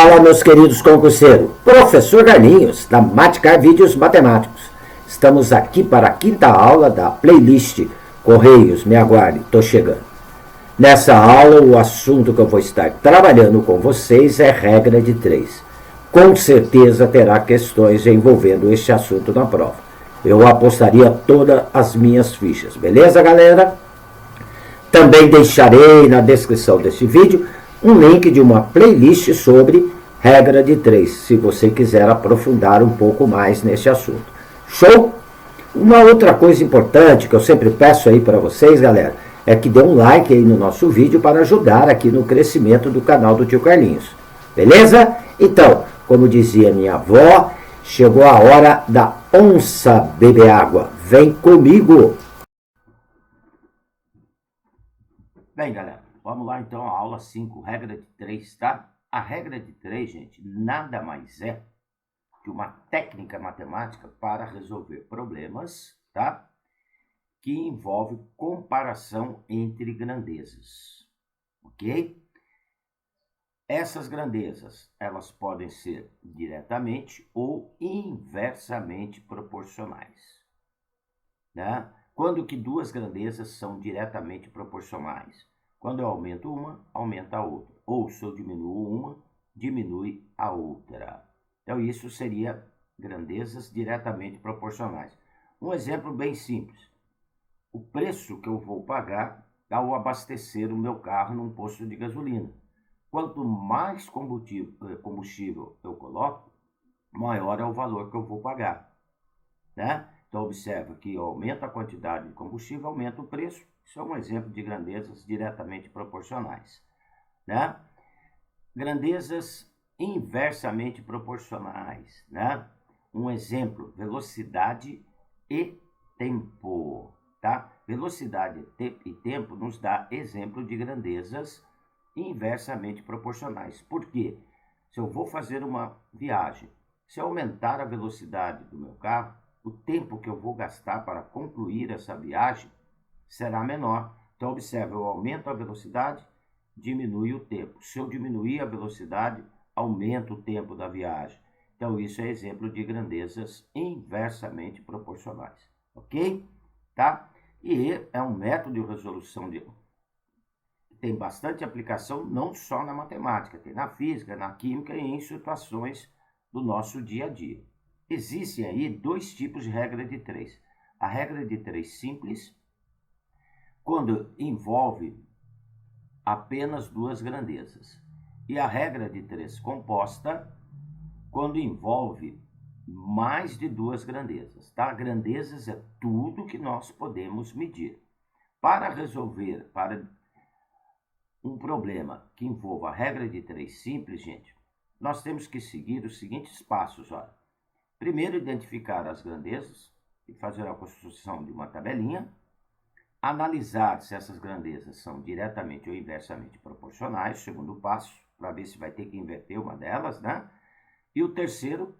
Fala, meus queridos concurseiros, professor Carlinhos, da Maticar Vídeos Matemáticos. Estamos aqui para a quinta aula da playlist Correios, me aguarde, tô chegando. Nessa aula, o assunto que eu vou estar trabalhando com vocês é regra de 3. Com certeza terá questões envolvendo este assunto na prova. Eu apostaria todas as minhas fichas, beleza, galera? Também deixarei na descrição deste vídeo um link de uma playlist sobre regra de 3, se você quiser aprofundar um pouco mais nesse assunto. Show? Uma outra coisa importante que eu sempre peço aí para vocês, galera, é que dê um like aí no nosso vídeo para ajudar aqui no crescimento do canal do Tio Carlinhos. Beleza? Então, como dizia minha avó, chegou a hora da onça beber água. Vem comigo! Bem, galera, vamos lá então a aula 5, regra de 3, tá? A regra de 3, gente, nada mais é que uma técnica matemática para resolver problemas, tá? Que envolve comparação entre grandezas, ok? Essas grandezas, elas podem ser diretamente ou inversamente proporcionais, né? Quando que duas grandezas são diretamente proporcionais? Quando eu aumento uma, aumenta a outra. Ou se eu diminuo uma, diminui a outra. Então isso seria grandezas diretamente proporcionais. Um exemplo bem simples. O preço que eu vou pagar ao abastecer o meu carro num posto de gasolina. Quanto mais combustível eu coloco, maior é o valor que eu vou pagar, né? Então, observa que aumenta a quantidade de combustível, aumenta o preço. Isso é um exemplo de grandezas diretamente proporcionais, né? Grandezas inversamente proporcionais, né? Um exemplo, velocidade e tempo, tá? Velocidade e tempo nos dá exemplo de grandezas inversamente proporcionais. Por quê? Se eu vou fazer uma viagem, se eu aumentar a velocidade do meu carro, o tempo que eu vou gastar para concluir essa viagem será menor. Então, observe, eu aumento a velocidade, diminui o tempo. Se eu diminuir a velocidade, aumenta o tempo da viagem. Então, isso é exemplo de grandezas inversamente proporcionais. Ok? Tá? E é um método de resolução tem bastante aplicação não só na matemática, tem na física, na química e em situações do nosso dia a dia. Existem aí dois tipos de regra de 3. A regra de 3 simples, quando envolve apenas duas grandezas. E a regra de 3 composta, quando envolve mais de duas grandezas. Tá? Grandezas é tudo que nós podemos medir. Para resolver, um problema que envolva a regra de 3 simples, gente, nós temos que seguir os seguintes passos, olha. Primeiro, identificar as grandezas e fazer a construção de uma tabelinha. Analisar se essas grandezas são diretamente ou inversamente proporcionais, segundo passo, para ver se vai ter que inverter uma delas, né? E o terceiro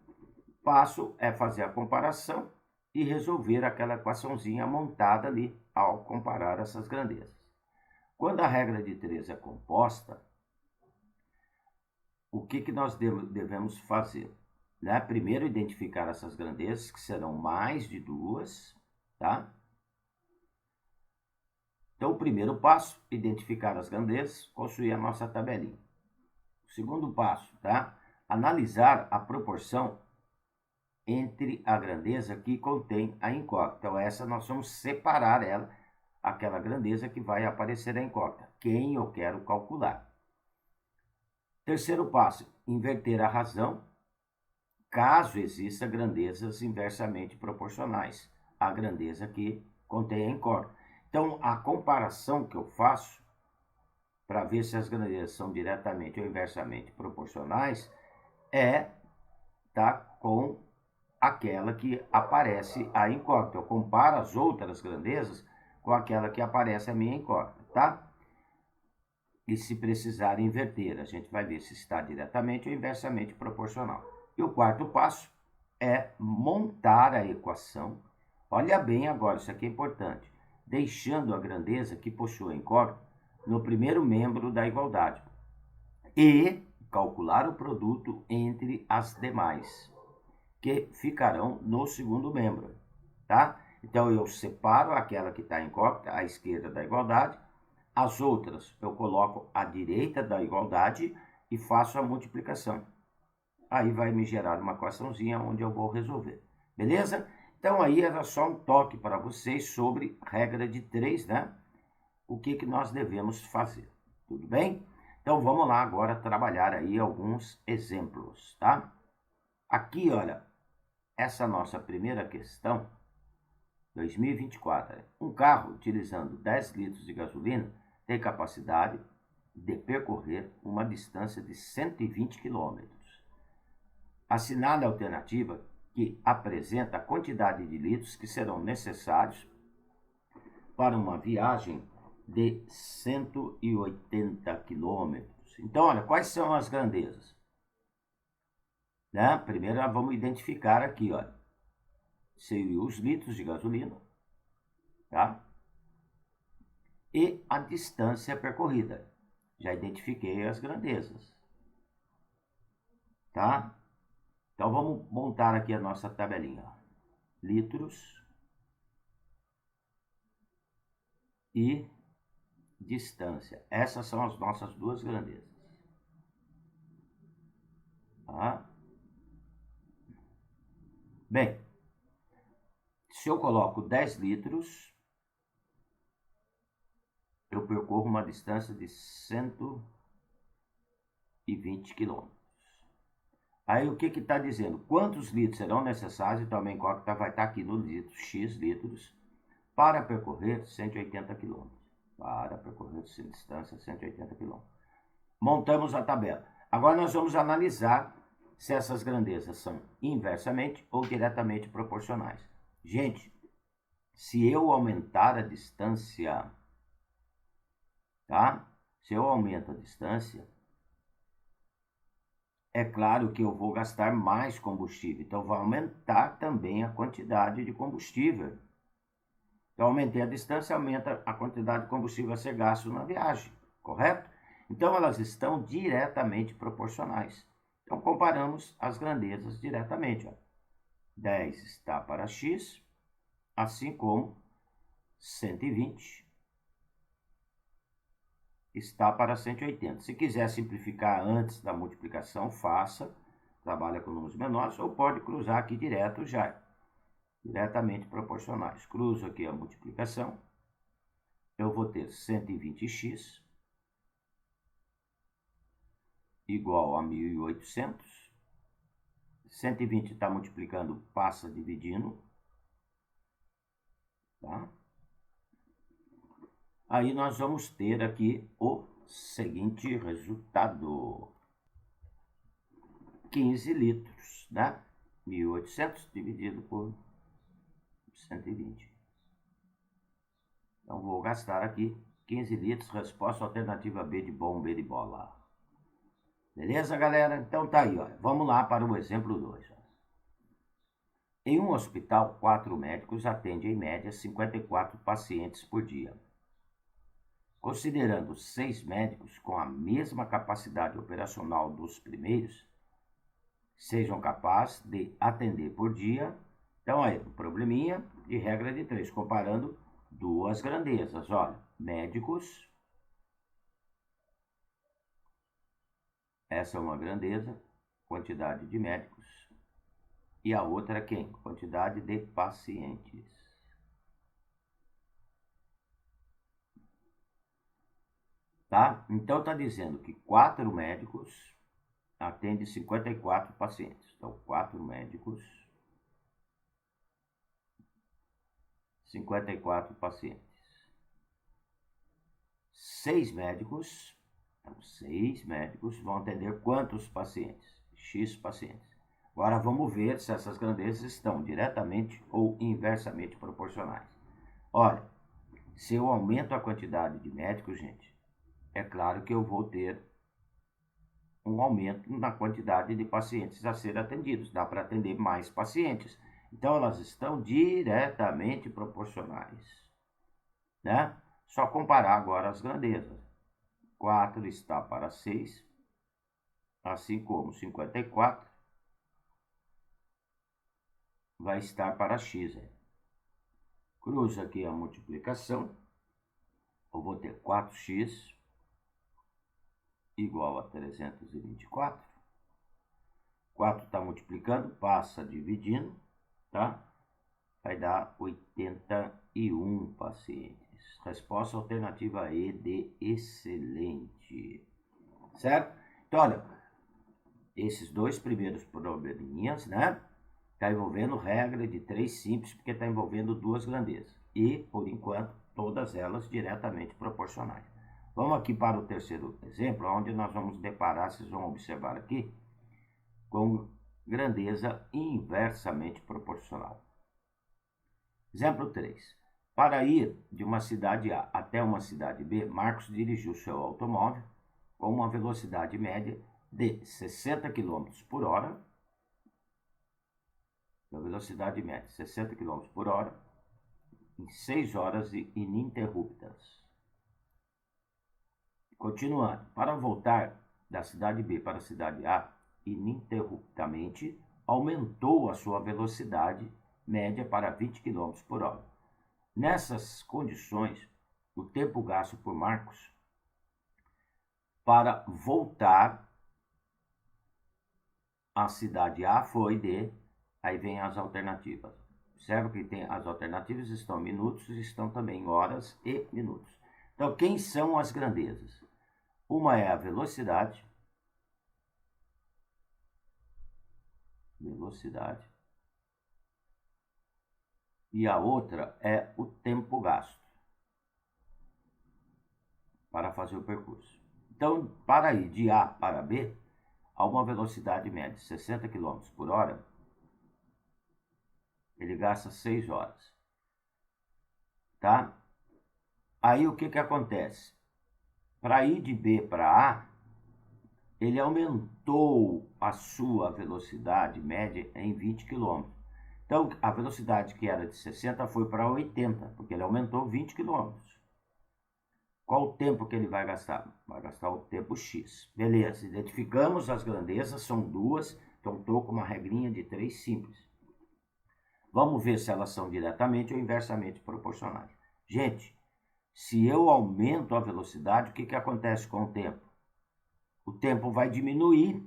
passo é fazer a comparação e resolver aquela equaçãozinha montada ali ao comparar essas grandezas. Quando a regra de 3 é composta, o que nós devemos fazer? Né? Primeiro, identificar essas grandezas, que serão mais de duas, tá? Então, o primeiro passo, identificar as grandezas, construir a nossa tabelinha. O segundo passo, tá? Analisar a proporção entre a grandeza que contém a incógnita. Então, essa nós vamos separar ela, aquela grandeza que vai aparecer na incógnita, quem eu quero calcular. Terceiro passo, inverter a razão, caso exista grandezas inversamente proporcionais à grandeza que contém a incógnita. Então, a comparação que eu faço para ver se as grandezas são diretamente ou inversamente proporcionais é, tá, com aquela que aparece a incógnita. Eu comparo as outras grandezas com aquela que aparece a minha incógnita, tá? E se precisar inverter, a gente vai ver se está diretamente ou inversamente proporcional. E o quarto passo é montar a equação. Olha bem agora, isso aqui é importante. Deixando a grandeza que possui a incógnita no primeiro membro da igualdade. E calcular o produto entre as demais, que ficarão no segundo membro, tá? Então, eu separo aquela que está incógnita, à esquerda da igualdade, as outras eu coloco à direita da igualdade e faço a multiplicação. Aí vai me gerar uma equaçãozinha onde eu vou resolver, beleza? Então, aí era só um toque para vocês sobre regra de 3, né? O que nós devemos fazer, tudo bem? Então, vamos lá agora trabalhar aí alguns exemplos, tá? Aqui, olha, essa nossa primeira questão, 2024, um carro utilizando 10 litros de gasolina tem capacidade de percorrer uma distância de 120 km. Assinale a alternativa que apresenta a quantidade de litros que serão necessários para uma viagem de 180 quilômetros. Então, olha, quais são as grandezas? Né? Primeiro, nós vamos identificar aqui, olha, seriam os litros de gasolina, tá? E a distância percorrida. Já identifiquei as grandezas, tá? Então, vamos montar aqui a nossa tabelinha. Litros e distância. Essas são as nossas duas grandezas. Tá? Bem, se eu coloco 10 litros, eu percorro uma distância de 120 quilômetros. Aí o que está dizendo? Quantos litros serão necessários? Então a incógnita vai estar aqui no litro, X litros, para percorrer 180 quilômetros. Para percorrer distância 180 quilômetros. Montamos a tabela. Agora nós vamos analisar se essas grandezas são inversamente ou diretamente proporcionais. Gente, se eu aumentar a distância, tá? Se eu aumento a distância, é claro que eu vou gastar mais combustível. Então, vai aumentar também a quantidade de combustível. Então, aumentei a distância, aumenta a quantidade de combustível a ser gasto na viagem, correto? Então, elas estão diretamente proporcionais. Então, comparamos as grandezas diretamente. Ó. 10 está para X, assim como 120 está para 180. Se quiser simplificar antes da multiplicação, faça. Trabalha com números menores ou pode cruzar aqui direto já. Diretamente proporcionais. Cruzo aqui a multiplicação. Eu vou ter 120x igual a 1.800. 120 está multiplicando, passa dividindo. Tá? Aí nós vamos ter aqui o seguinte resultado. 15 litros, né? 1.800 dividido por 120. Então, vou gastar aqui 15 litros, resposta alternativa B de bom, B de bola. Beleza, galera? Então tá aí, ó. Vamos lá para o exemplo 2. Em um hospital, 4 médicos atendem em média 54 pacientes por dia. Considerando 6 médicos com a mesma capacidade operacional dos primeiros, sejam capazes de atender por dia. Então, aí, um probleminha de regra de 3, comparando duas grandezas. Olha, médicos, essa é uma grandeza, quantidade de médicos. E a outra é quem? Quantidade de pacientes. Tá? Então, está dizendo que 4 médicos atendem 54 pacientes. Então, 4 médicos, 54 pacientes. 6 médicos, então 6 médicos vão atender quantos pacientes? X pacientes. Agora vamos ver se essas grandezas estão diretamente ou inversamente proporcionais. Olha, se eu aumento a quantidade de médicos, gente, é claro que eu vou ter um aumento na quantidade de pacientes a ser atendidos. Dá para atender mais pacientes. Então, elas estão diretamente proporcionais. Né? Só comparar agora as grandezas. 4 está para 6. assim como 54 vai estar para x. Cruzo aqui a multiplicação, eu vou ter 4x igual a 324. 4 está multiplicando, passa dividindo, tá? Vai dar 81 pacientes. Resposta alternativa E de excelente. Certo? Então, olha, esses dois primeiros probleminhas, né? Está envolvendo regra de 3 simples, porque está envolvendo duas grandezas. E, por enquanto, todas elas diretamente proporcionais. Vamos aqui para o terceiro exemplo, onde nós vamos deparar, vocês vão observar aqui, com grandeza inversamente proporcional. Exemplo 3. Para ir de uma cidade A até uma cidade B, Marcos dirigiu seu automóvel com uma velocidade média de 60 km por hora. A velocidade média 60 km por hora em 6 horas ininterruptas. Continuando, para voltar da cidade B para a cidade A, ininterruptamente, aumentou a sua velocidade média para 20 km por hora. Nessas condições, o tempo gasto por Marcos para voltar à cidade A foi de... Aí vem as alternativas. Observa que tem as alternativas, estão minutos, estão também horas e minutos. Então, quem são as grandezas? Uma é a velocidade, e a outra é o tempo gasto para fazer o percurso. Então, para ir de A para B, a uma velocidade média de 60 km por hora, ele gasta 6 horas. Tá? Aí o que acontece? Para ir de B para A, ele aumentou a sua velocidade média em 20 km. Então, a velocidade que era de 60 foi para 80, porque ele aumentou 20 km. Qual o tempo que ele vai gastar? Vai gastar o tempo X. Beleza, identificamos as grandezas, são duas, então estou com uma regrinha de 3 simples. Vamos ver se elas são diretamente ou inversamente proporcionais. Gente, se eu aumento a velocidade, o que acontece com o tempo? O tempo vai diminuir,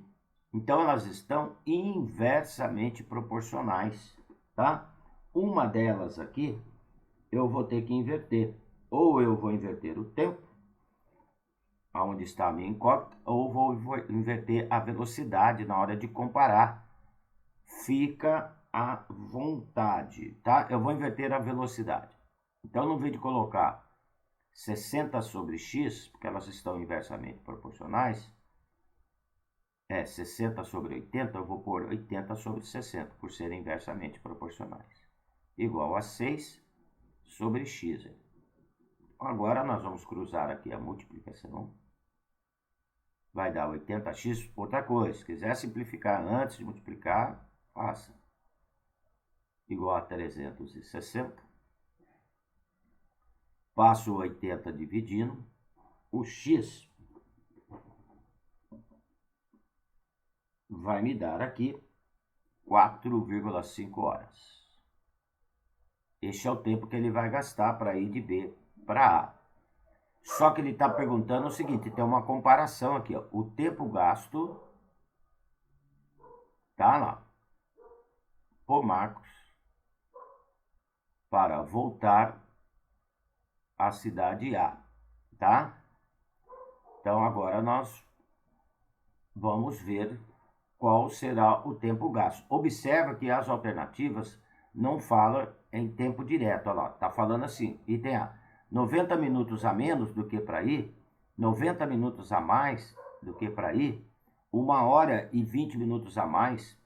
então elas estão inversamente proporcionais, tá? Uma delas aqui, eu vou ter que inverter. Ou eu vou inverter o tempo, onde está a minha incógnita, ou vou inverter a velocidade na hora de comparar. Fica à vontade, tá? Eu vou inverter a velocidade. Então, no vez de colocar 60 sobre x, porque elas estão inversamente proporcionais, 60 sobre 80, eu vou pôr 80 sobre 60, por serem inversamente proporcionais. Igual a 6 sobre x. Agora, nós vamos cruzar aqui a multiplicação. Vai dar 80x. Outra coisa, se quiser simplificar antes de multiplicar, faça. Igual a 360. Passo 80 dividindo. O x vai me dar aqui 4,5 horas. Este é o tempo que ele vai gastar para ir de B para A. Só que ele está perguntando o seguinte, tem uma comparação aqui, ó. O tempo gasto, tá lá, por Marcos, para voltar à cidade A, tá? Então, agora nós vamos ver qual será o tempo gasto. Observa que as alternativas não falam em tempo direto, olha lá, tá falando assim, item A, 90 minutos a menos do que para ir, 90 minutos a mais do que para ir, 1 hora e 20 minutos a mais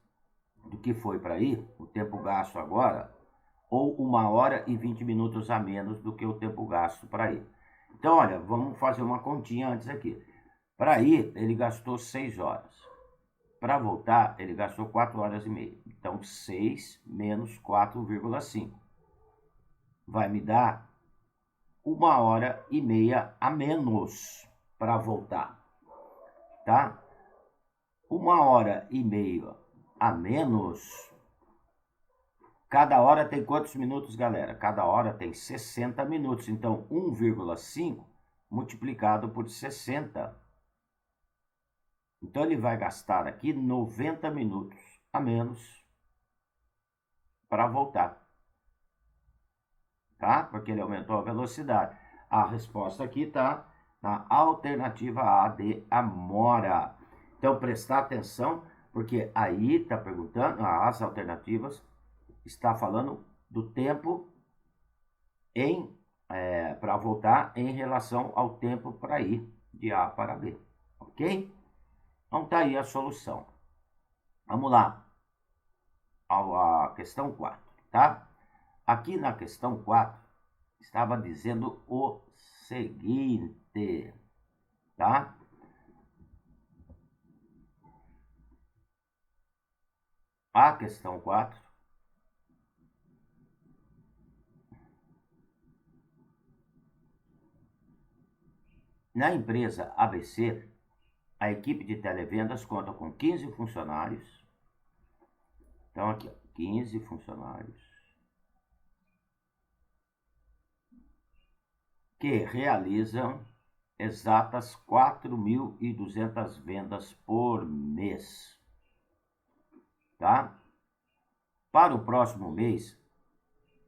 do que foi para ir, o tempo gasto agora, ou 1 hora e 20 minutos a menos do que o tempo gasto para ir. Então, olha, vamos fazer uma continha antes aqui. Para ir, ele gastou 6 horas. Para voltar, ele gastou 4 horas e meia. Então, 6 menos 4,5 vai me dar 1 hora e meia a menos para voltar, tá? 1 1h30 a menos, cada hora tem quantos minutos, galera? Cada hora tem 60 minutos. Então, 1,5 multiplicado por 60. Então, ele vai gastar aqui 90 minutos a menos para voltar. Tá? Porque ele aumentou a velocidade. A resposta aqui está na alternativa A de Amora. Então, prestar atenção, porque aí está perguntando, as alternativas, está falando do tempo para voltar em relação ao tempo para ir de A para B. Ok? Então, está aí a solução. Vamos lá. A questão 4, tá? Aqui na questão 4, estava dizendo o seguinte, tá? A questão 4, na empresa ABC, a equipe de televendas conta com 15 funcionários. Então, aqui, ó, 15 funcionários que realizam exatas 4.200 vendas por mês. Tá? Para o próximo mês,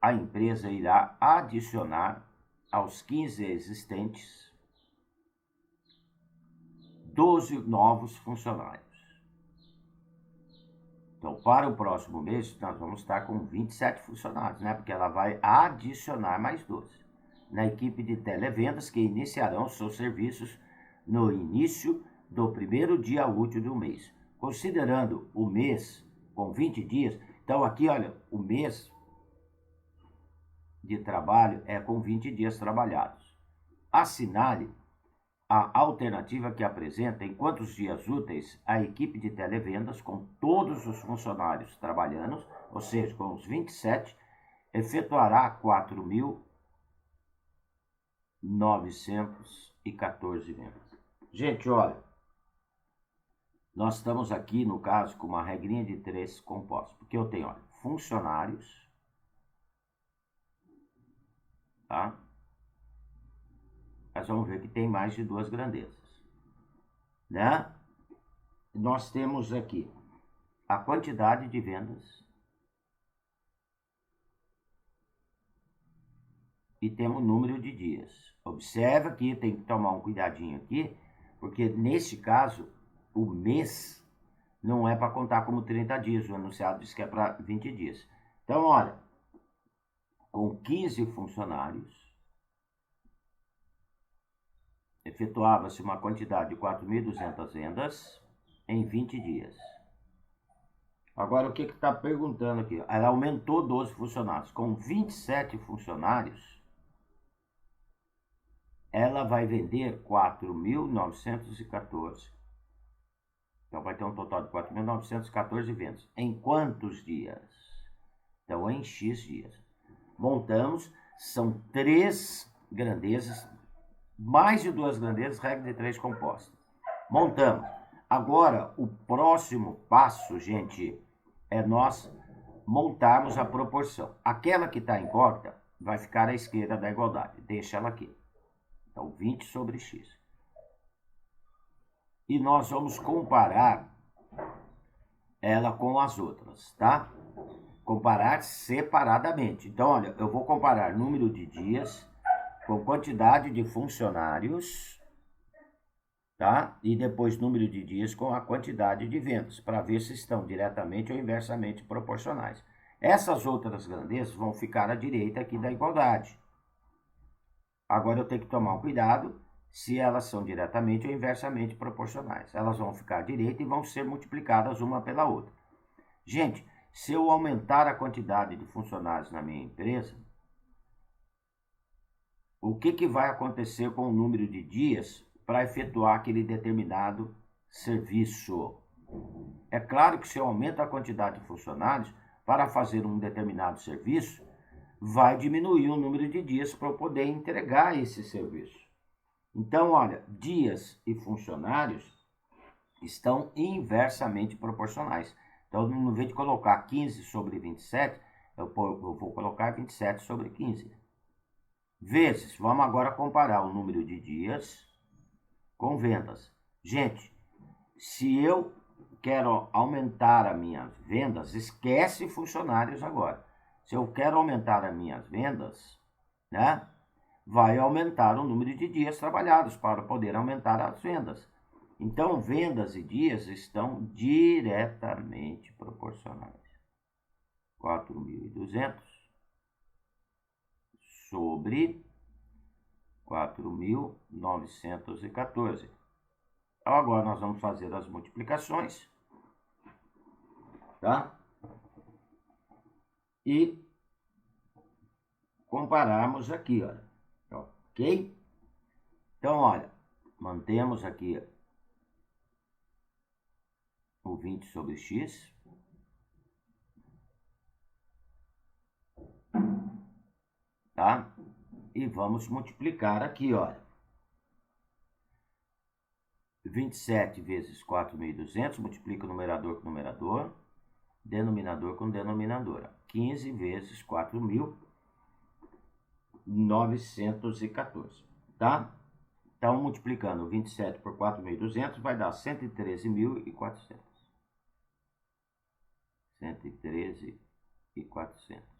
a empresa irá adicionar aos 15 existentes 12 novos funcionários. Então, para o próximo mês, nós vamos estar com 27 funcionários, né? Porque ela vai adicionar mais 12 na equipe de televendas que iniciarão seus serviços no início do primeiro dia útil do mês. Considerando o mês com 20 dias, então aqui, olha, o mês de trabalho é com 20 dias trabalhados. Assinale a alternativa que apresenta em quantos dias úteis a equipe de televendas, com todos os funcionários trabalhando, ou seja, com os 27, efetuará 4.914 vendas. Gente, olha, nós estamos aqui, no caso, com uma regrinha de 3 compostos, porque eu tenho, olha, funcionários, tá? Nós vamos ver que tem mais de 2 grandezas, né? Nós temos aqui a quantidade de vendas e temos o número de dias. Observa que tem que tomar um cuidadinho aqui, porque neste caso, o mês não é para contar como 30 dias, o enunciado diz que é para 20 dias. Então, olha, com 15 funcionários, efetuava-se uma quantidade de 4.200 vendas em 20 dias. Agora, o que está perguntando aqui? Ela aumentou 12 funcionários. Com 27 funcionários, ela vai vender 4.914. Então, vai ter um total de 4.914 vendas. Em quantos dias? Então, em X dias. Montamos, são 3 grandezas, mais de 2 grandezas, regra de 3 compostas. Montamos. Agora, o próximo passo, gente, é nós montarmos a proporção. Aquela que está incógnita vai ficar à esquerda da igualdade. Deixa ela aqui. Então, 20 sobre x. E nós vamos comparar ela com as outras, tá? Comparar separadamente. Então, olha, eu vou comparar número de dias com quantidade de funcionários, tá? E depois número de dias com a quantidade de vendas, para ver se estão diretamente ou inversamente proporcionais. Essas outras grandezas vão ficar à direita aqui da igualdade. Agora eu tenho que tomar um cuidado se elas são diretamente ou inversamente proporcionais. Elas vão ficar à direita e vão ser multiplicadas uma pela outra. Gente, se eu aumentar a quantidade de funcionários na minha empresa, o que vai acontecer com o número de dias para efetuar aquele determinado serviço? É claro que se eu aumento a quantidade de funcionários para fazer um determinado serviço, vai diminuir o número de dias para eu poder entregar esse serviço. Então, olha, dias e funcionários estão inversamente proporcionais. Então, no invés de colocar 15 sobre 27, eu vou colocar 27 sobre 15. Vezes, vamos agora comparar o número de dias com vendas. Gente, se eu quero aumentar as minhas vendas, esquece funcionários agora. Se eu quero aumentar as minhas vendas, né, vai aumentar o número de dias trabalhados para poder aumentar as vendas. Então, vendas e dias estão diretamente proporcionais. 4.200 sobre 4.914. Então, agora nós vamos fazer as multiplicações, tá? E compararmos aqui, olha. Ok? Então, olha, mantemos aqui o 20 sobre x. Tá? E vamos multiplicar aqui, olha. 27 vezes 4.200, multiplica o numerador com o numerador, denominador com denominador. 15 vezes 4.914, tá? Então, multiplicando 27 por 4.200, vai dar 113.400. 113.400.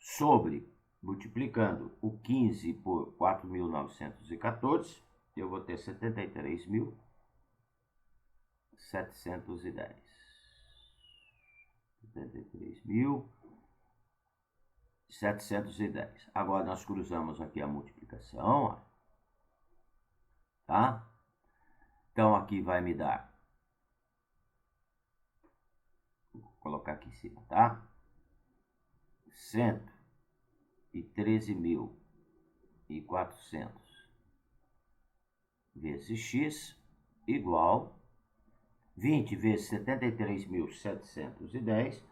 Sobre, multiplicando o 15 por 4.914, eu vou ter 73.710. 73.710. Agora nós cruzamos aqui a multiplicação, ó, tá? Então aqui vai me dar, vou colocar aqui em cima, tá? 113.400 vezes x igual 20 vezes 73.710,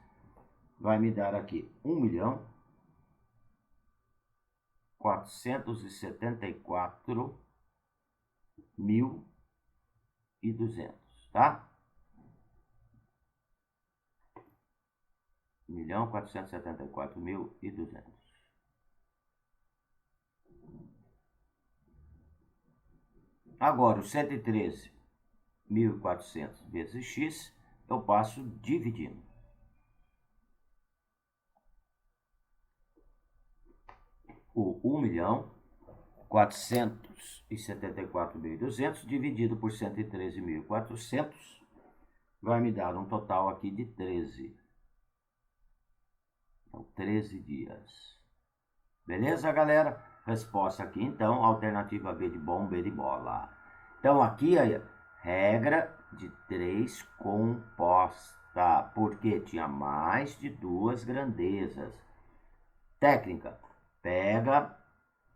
vai me dar aqui 1.474.200, tá? 1.474.200. Agora, o 113.400 vezes x, eu passo dividindo. O 1.474.200 dividido por 113.400 vai me dar um total aqui de 13. Então, 13 dias. Beleza, galera? Resposta aqui, então, alternativa B de bom, B de bola. Então, aqui, aí, regra de 3 composta, porque tinha mais de 2 grandezas. Técnica, pega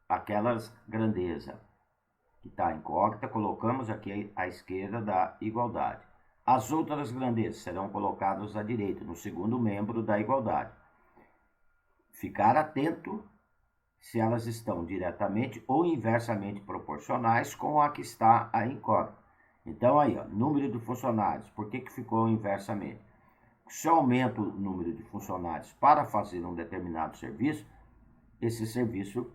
aquelas grandezas que está incógnita, colocamos aqui à esquerda da igualdade. As outras grandezas serão colocadas à direita, no segundo membro da igualdade. Ficar atento se elas estão diretamente ou inversamente proporcionais com a que está a incógnita. Então, aí, ó, número de funcionários. Por que ficou inversamente? Se eu aumento o número de funcionários para fazer um determinado serviço, esse serviço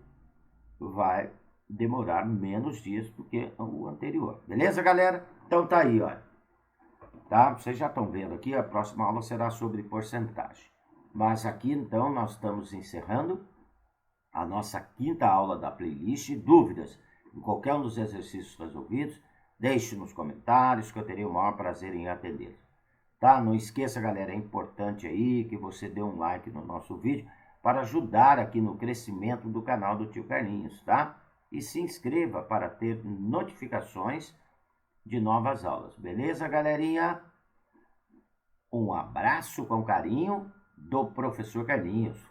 vai demorar menos dias do que o anterior. Beleza, galera? Então, tá aí, ó. Tá? Vocês já estão vendo aqui, a próxima aula será sobre porcentagem. Mas aqui, então, nós estamos encerrando a nossa quinta aula da playlist. Dúvidas em qualquer um dos exercícios resolvidos, deixe nos comentários que eu terei o maior prazer em atendê-los. Tá? Não esqueça, galera, é importante aí que você dê um like no nosso vídeo para ajudar aqui no crescimento do canal do Tio Carlinhos, tá? E se inscreva para ter notificações de novas aulas. Beleza, galerinha? Um abraço com carinho do professor Carlinhos.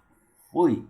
Fui!